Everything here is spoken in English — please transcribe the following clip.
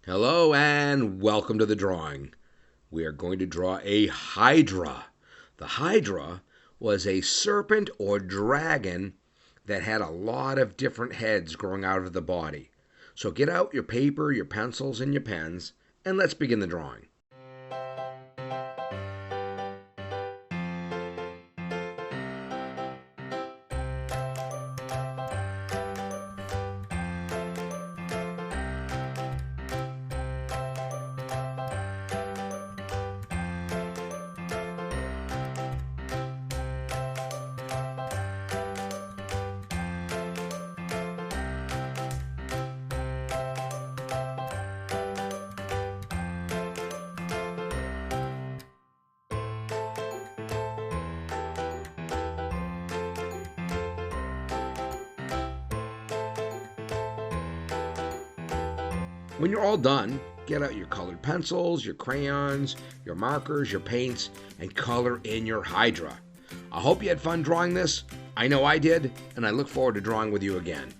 Hello and welcome to the drawing. We are going to draw a hydra. The hydra was a serpent or dragon that had a lot of different heads growing out of the body. So get out your paper, your pencils, and your pens, and let's begin the drawing. When you're all done, get out your colored pencils, your crayons, your markers, your paints, and color in your hydra. I hope you had fun drawing this. I know I did, and I look forward to drawing with you again.